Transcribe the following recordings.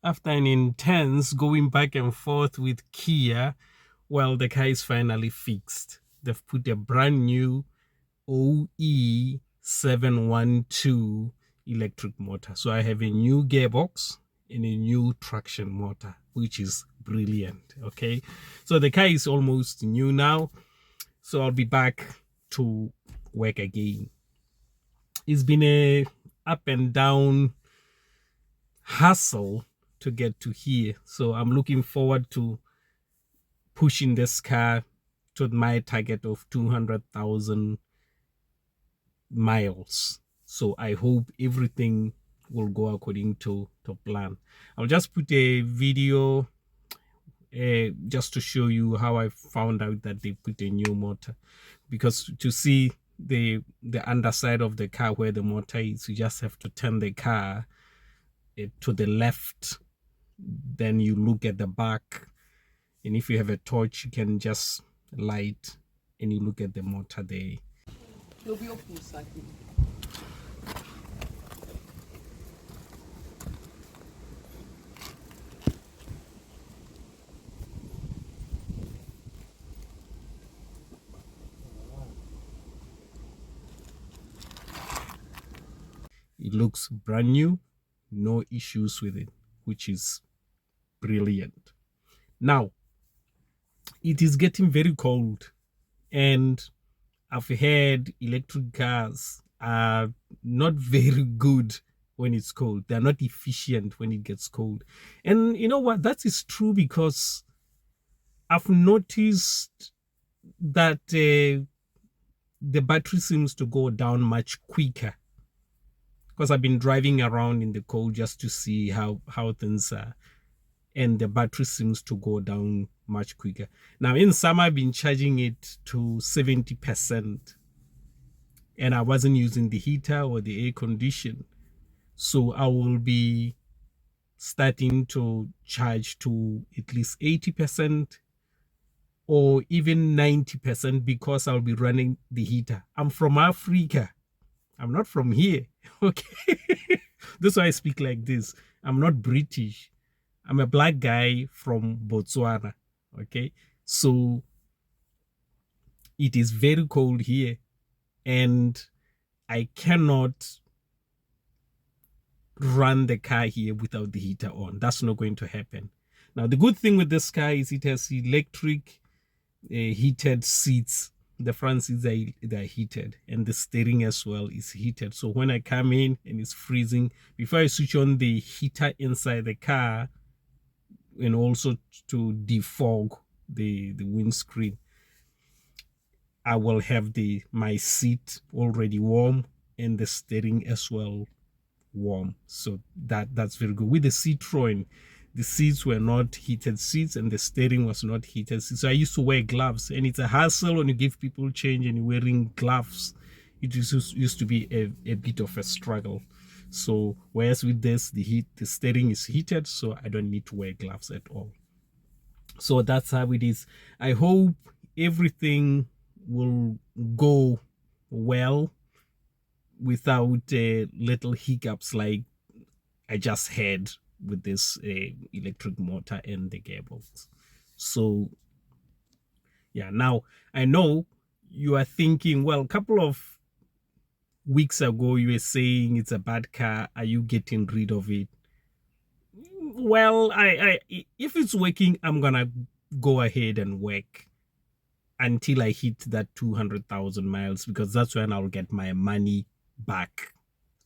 after an intense going back and forth with Kia, well, the car is finally fixed. They've put a brand new OE712 electric motor. So I have a new gearbox and a new traction motor, which is brilliant. Okay, so the car is almost new now, so I'll be back to work again. It's been a up and down hustle to get to here, so I'm looking forward to pushing this car to my target of 200,000 miles. So I hope everything will go according to plan. I'll just put a video just to show you how I found out that they put a new motor, because to see the underside of the car where the motor is, you just have to turn the car to the left, then you look at the back, and if you have a torch you can just light and you look at the motor there. It looks brand new, no issues with it, which is brilliant. Now, it is getting very cold, and I've heard electric cars are not very good when it's cold. They're not efficient when it gets cold. And you know what? That is true, because I've noticed that the battery seems to go down much quicker, because I've been driving around in the cold just to see how things are, and the battery seems to go down much quicker. Now in summer I've been charging it to 70%, and I wasn't using the heater or the air condition, so I will be starting to charge to at least 80% or even 90%, because I'll be running the heater. I'm from Africa, I'm not from here. Okay. That's why I speak like this. I'm not British. I'm a black guy from Botswana. Okay. So it is very cold here, and I cannot run the car here without the heater on. That's not going to happen. Now, the good thing with this car is it has electric heated seats. The front seats are heated, and the steering as well is heated. So when I come in and it's freezing, before I switch on the heater inside the car, and also to defog the windscreen, I will have my seat already warm and the steering as well warm. So that's very good. With the Citroen, the seats were not heated seats and the steering was not heated seats. So I used to wear gloves, and it's a hassle when you give people change and you're wearing gloves. It used to be a bit of a struggle. So whereas with this, the steering is heated, so I don't need to wear gloves at all. So that's how it is. I hope everything will go well without little hiccups like I just had with this electric motor and the gearbox. So yeah, now I know you are thinking, well, a couple of weeks ago you were saying it's a bad car, are you getting rid of it? Well, I if it's working, I'm gonna go ahead and work until I hit that 200,000 miles, because that's when I'll get my money back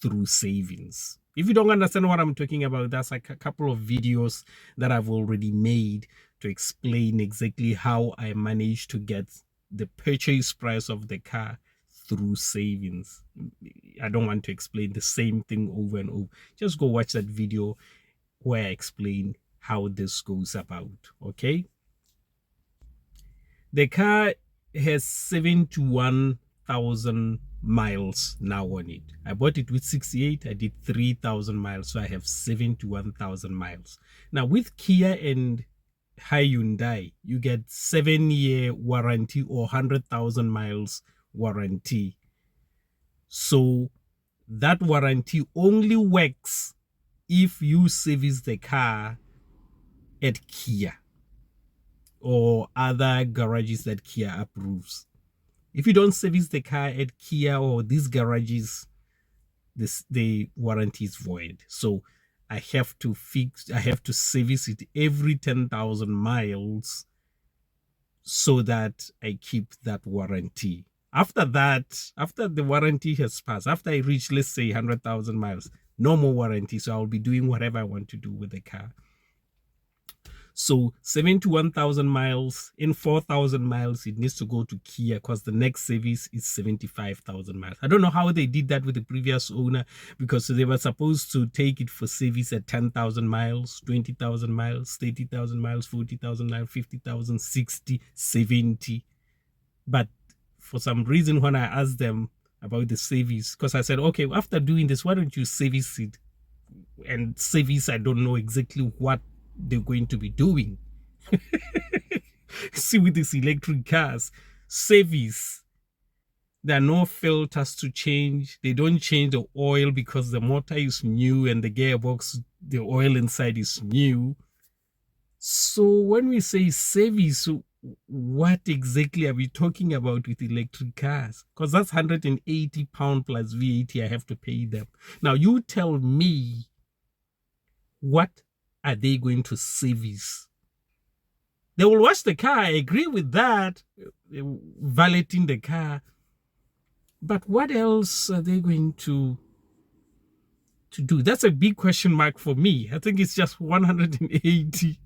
through savings. If you don't understand what I'm talking about, that's like a couple of videos that I've already made to explain exactly how I managed to get the purchase price of the car through savings. I don't want to explain the same thing over and over. Just go watch that video where I explain how this goes about. Okay. The car has 71,000 miles now on it. I bought it with 68. I did 3,000 miles, so I have 71,000 miles. Now with Kia and Hyundai, you get 7-year warranty or 100,000 miles warranty. So that warranty only works if you service the car at Kia or other garages that Kia approves. If you don't service the car at Kia or these garages, the warranty is void. So I have to service it every 10,000 miles so that I keep that warranty. After that, after the warranty has passed, after I reach, let's say, 100,000 miles, no more warranty. So I'll be doing whatever I want to do with the car. So 71,000 miles, in 4,000 miles, it needs to go to Kia because the next service is 75,000 miles. I don't know how they did that with the previous owner, because they were supposed to take it for service at 10,000 miles, 20,000 miles, 30,000 miles, 40,000 miles, 50,000, 60, 70. But for some reason, when I asked them about the service, because I said, okay, after doing this, why don't you service it? And service, I don't know exactly what they're going to be doing. See, with these electric cars, service, there are no filters to change. They don't change the oil because the motor is new and the gearbox, the oil inside is new. So when we say service, what exactly are we talking about with electric cars? Because that's £180 plus VAT I have to pay them. Now you tell me, what are they going to service? They will wash the car. I agree with that, valeting the car. But what else are they going to do? That's a big question mark for me. I think it's just £180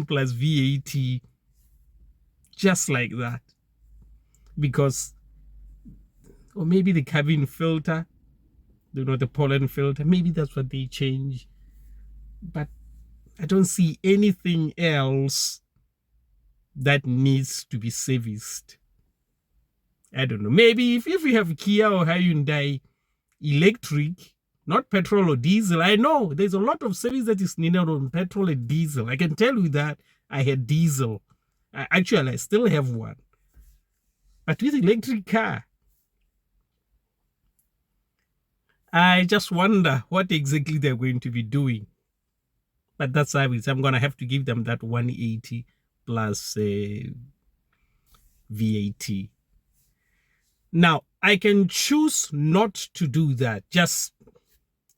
plus VAT, just like that. Because, or maybe the cabin filter, the pollen filter, maybe that's what they change. But I don't see anything else that needs to be serviced. I don't know. Maybe if we have Kia or Hyundai electric, not petrol or diesel, I know there's a lot of service that is needed on petrol and diesel. I can tell you that I had diesel. Actually, I still have one. But with electric car, I just wonder what exactly they're going to be doing. But that's service. I'm going to have to give them that 180 plus VAT. Now, I can choose not to do that. Just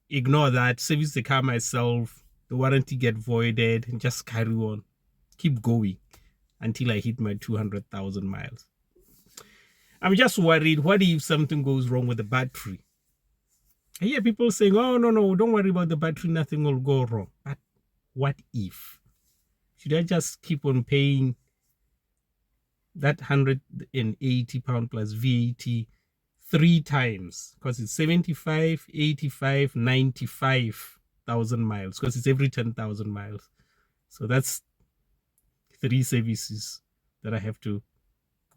ignore that, service the car myself, the warranty get voided, and just carry on. Keep going until I hit my 200,000 miles. I'm just worried, what if something goes wrong with the battery? I hear people saying, oh, no, don't worry about the battery, nothing will go wrong. But what if? Should I just keep on paying that £180 plus VAT 3 times? Because it's 75, 85, 95,000 miles, because it's every 10,000 miles. So that's 3 services that I have to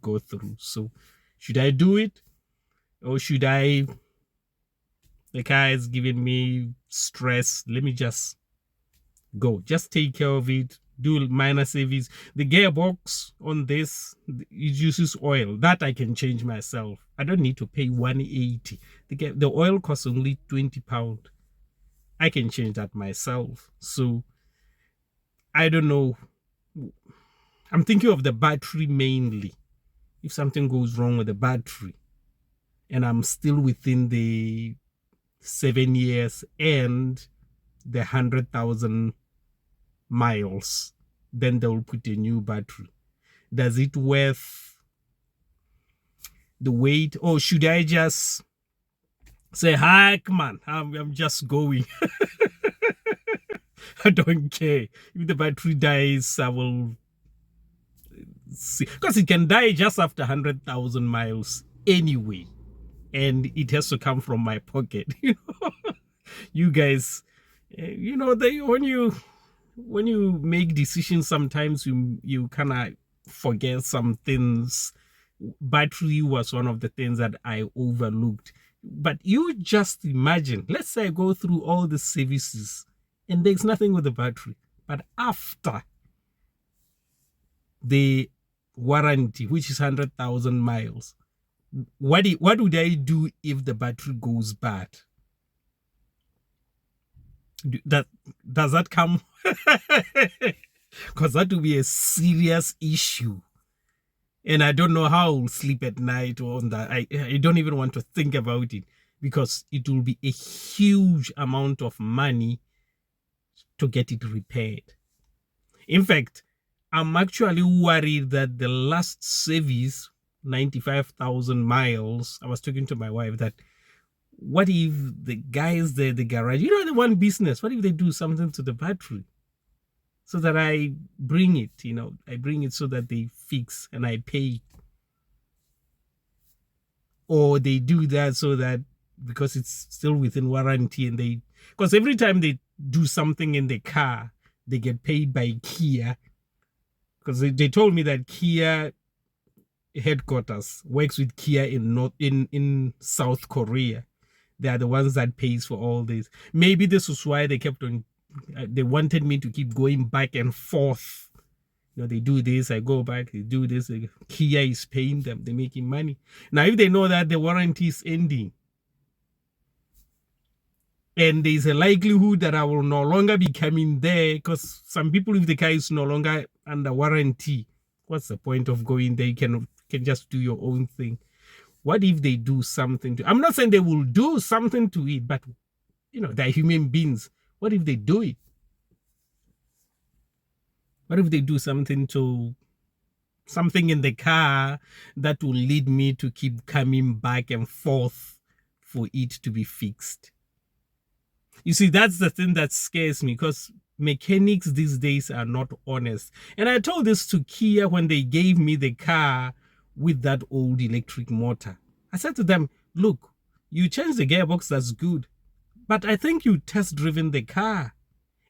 go through. So should I do it, or should I, the car is giving me stress, let me just go, just take care of it, do minor service. The gearbox on this, it uses oil that I can change myself. I don't need to pay 180. The oil costs only £20. I can change that myself. So I don't know. I'm thinking of the battery mainly. If something goes wrong with the battery and I'm still within the 7 years and the 100,000 miles, then they'll put a new battery. Does it worth the wait, or should I just say, heck man, I'm just going? I don't care if the battery dies. I will see, because it can die just after 100,000 miles anyway, and it has to come from my pocket. You guys, when you make decisions, sometimes you kind of forget some things. Battery was one of the things that I overlooked. But you just imagine, let's say I go through all the services and there's nothing with the battery, but after the warranty, which is 100,000 miles, what would I do if the battery goes bad? That does that come? Because that will be a serious issue. And I don't know how I'll sleep at night on that. I don't even want to think about it because it will be a huge amount of money to get it repaired. In fact, I'm actually worried that the last service, 95,000 miles, I was talking to my wife that what if the guys there, the garage, the one business, what if they do something to the battery? So that I bring it, I bring it so that they fix and I pay. Or they do that so that because it's still within warranty and because every time they do something in the car, they get paid by Kia. Because they told me that Kia headquarters works with Kia in South Korea. They are the ones that pays for all this. Maybe this was why they kept on. They wanted me to keep going back and forth. They do this, I go back, they do this. Kia is paying them, they're making money. Now, if they know that the warranty is ending, and there's a likelihood that I will no longer be coming there, because some people, if the car is no longer under warranty, what's the point of going there? You can just do your own thing. What if they do something to? I'm not saying they will do something to it, but they're human beings. What if they do it? What if they do something in the car that will lead me to keep coming back and forth for it to be fixed? You see, that's the thing that scares me, because mechanics these days are not honest. And I told this to Kia when they gave me the car with that old electric motor. I said to them, look, you changed the gearbox, that's good. But I think you test driven the car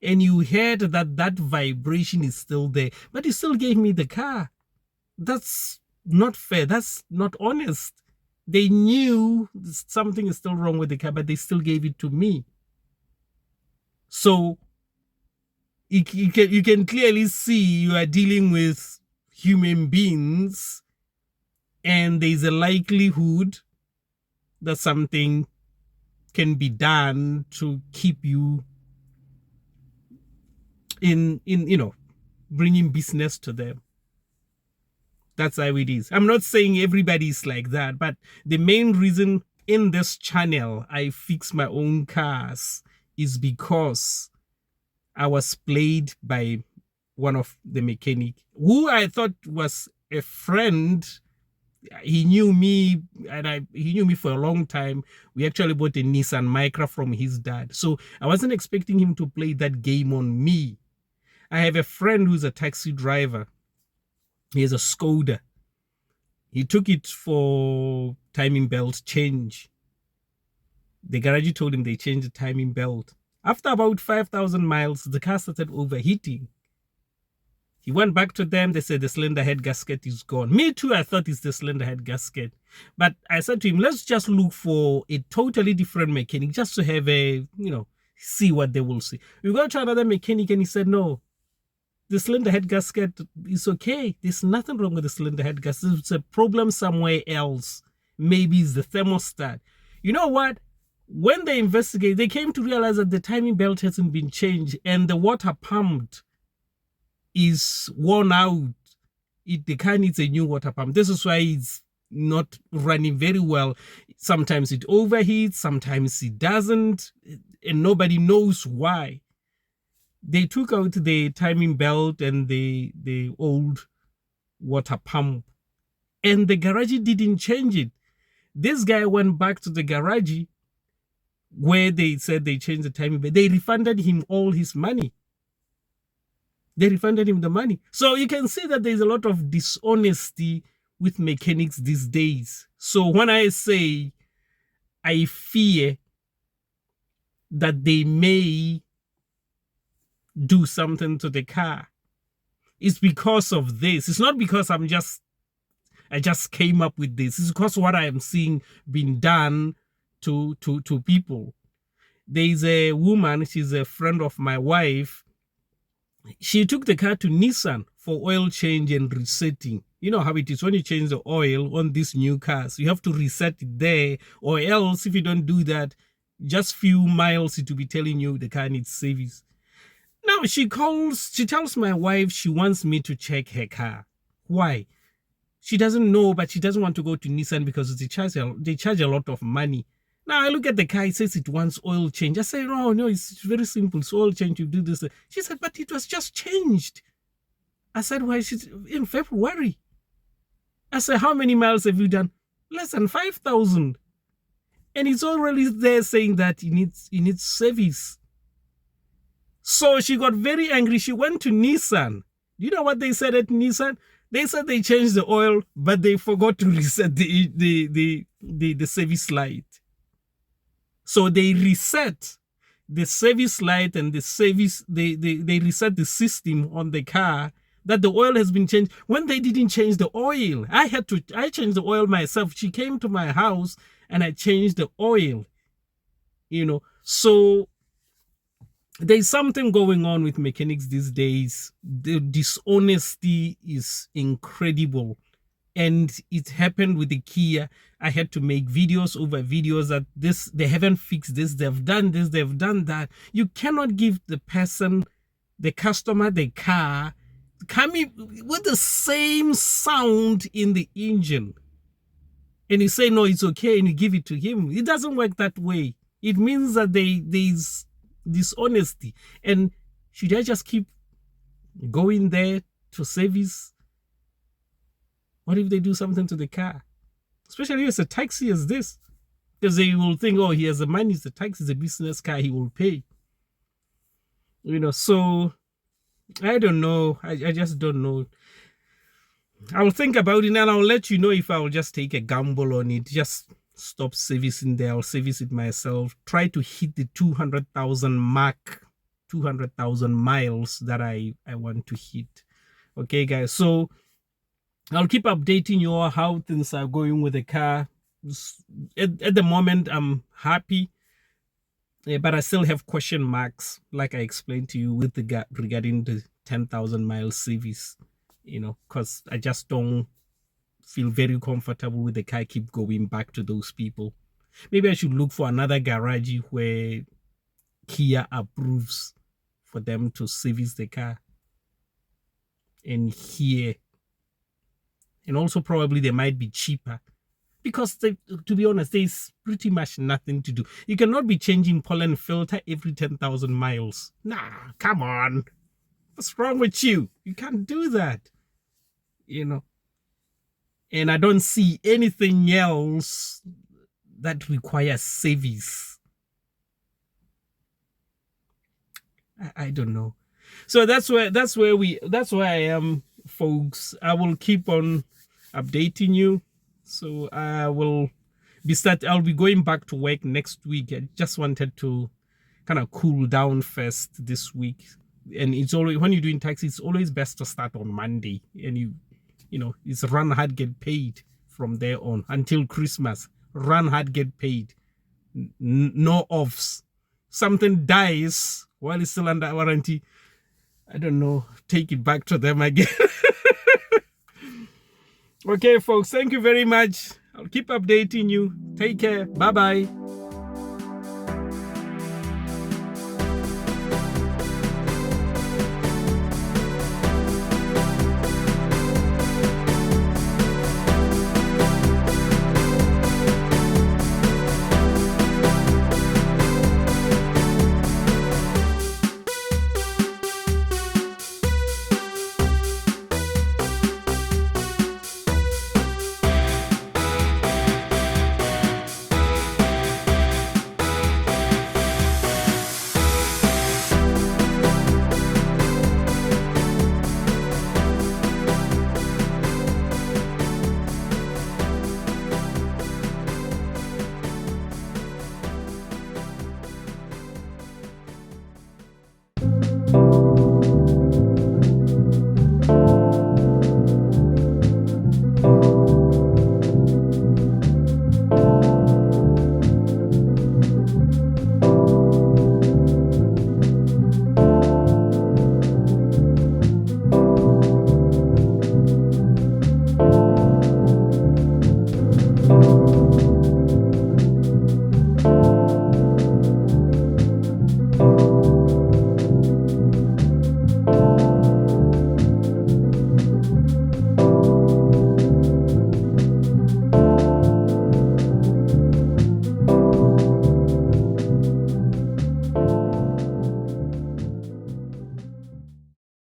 and you heard that vibration is still there, but you still gave me the car. That's not fair. That's not honest. They knew something is still wrong with the car, but they still gave it to me. So you can clearly see you are dealing with human beings, and there's a likelihood that something can be done to keep you in bringing business to them. That's how it is. I'm not saying everybody's like that, but the main reason in this channel I fix my own cars is because I was played by one of the mechanic who I thought was a friend. He knew me, and he knew me for a long time. We actually bought a Nissan Micra from his dad. So I wasn't expecting him to play that game on me. I have a friend who's a taxi driver. He has a Skoda. He took it for timing belt change. The garage told him they changed the timing belt. After about 5,000 miles, the car started overheating. He went back to them. They said the cylinder head gasket is gone. Me too, I thought it's the cylinder head gasket. But I said to him, let's just look for a totally different mechanic just to have see what they will see. We go to another mechanic and he said, no, the cylinder head gasket is okay. There's nothing wrong with the cylinder head gasket. It's a problem somewhere else. Maybe it's the thermostat. You know what? When they investigate, they came to realize that the timing belt hasn't been changed and the water pumped is worn out. The car needs a new water pump. This is why it's not running very well. Sometimes it overheats, sometimes it doesn't, and nobody knows why. They took out the timing belt and the old water pump, and the garage didn't change it. This guy went back to the garage where they said they changed the timing belt. They refunded him all his money. They refunded him the money. So you can see that there's a lot of dishonesty with mechanics these days. So when I say I fear that they may do something to the car, it's because of this. It's not because I just came up with this. It's because what I am seeing being done to people. There's a woman, she's a friend of my wife. She took the car to Nissan for oil change and resetting. You know how it is when you change the oil on these new cars. You have to reset it there, or else if you don't do that, just few miles to be telling you the car needs service. Now she tells my wife she wants me to check her car. Why? She doesn't know, but she doesn't want to go to Nissan because they charge a lot of money. Now I look at the car, it says it wants oil change. I say, no, it's very simple. It's oil change, you do this. She said, but it was just changed. I said, why? She's in February. I said, how many miles have you done? Less than 5,000. And it's already there saying that it needs service. So she got very angry. She went to Nissan. You know what they said at Nissan? They said they changed the oil, but they forgot to reset the service light. So they reset the service light and the service, they reset the system on the car that the oil has been changed when they didn't change the oil. I changed the oil myself. She came to my house and I changed the oil, So there's something going on with mechanics these days. The dishonesty is incredible. And it happened with the Kia. I had to make videos over videos that they haven't fixed this, they've done this, they've done that. You cannot give the customer, the car, coming with the same sound in the engine. And you say, no, it's okay, and you give it to him. It doesn't work that way. It means that there's dishonesty. And should I just keep going there to service? What if they do something to the car? Especially if it's a taxi as this. Because they will think, he has the money, it's a taxi, it's a business car, he will pay. So I don't know. I just don't know. I'll think about it and I'll let you know if I'll just take a gamble on it. Just stop servicing there. I'll service it myself. Try to hit the 200,000 mark, 200,000 miles that I want to hit. Okay, guys. So I'll keep updating you on how things are going with the car. At the moment, I'm happy. But I still have question marks, like I explained to you with regarding the 10,000 mile service, because I just don't feel very comfortable with the car. Keep going back to those people. Maybe I should look for another garage where Kia approves for them to service the car. And here, and also probably they might be cheaper. Because, to be honest, there's pretty much nothing to do. You cannot be changing pollen filter every 10,000 miles. Nah, come on. What's wrong with you? You can't do that. And I don't see anything else that requires service. I don't know. So that's where I am, folks. I will keep on updating you. So I'll be going back to work next week. I just wanted to kind of cool down first this week. And it's always, when you're doing taxi, it's always best to start on Monday. And it's run hard, get paid from there on until Christmas. Run hard, get paid. No offs. Something dies while it's still under warranty, I don't know, take it back to them again. Okay, folks, thank you very much. I'll keep updating you. Take care. Bye-bye.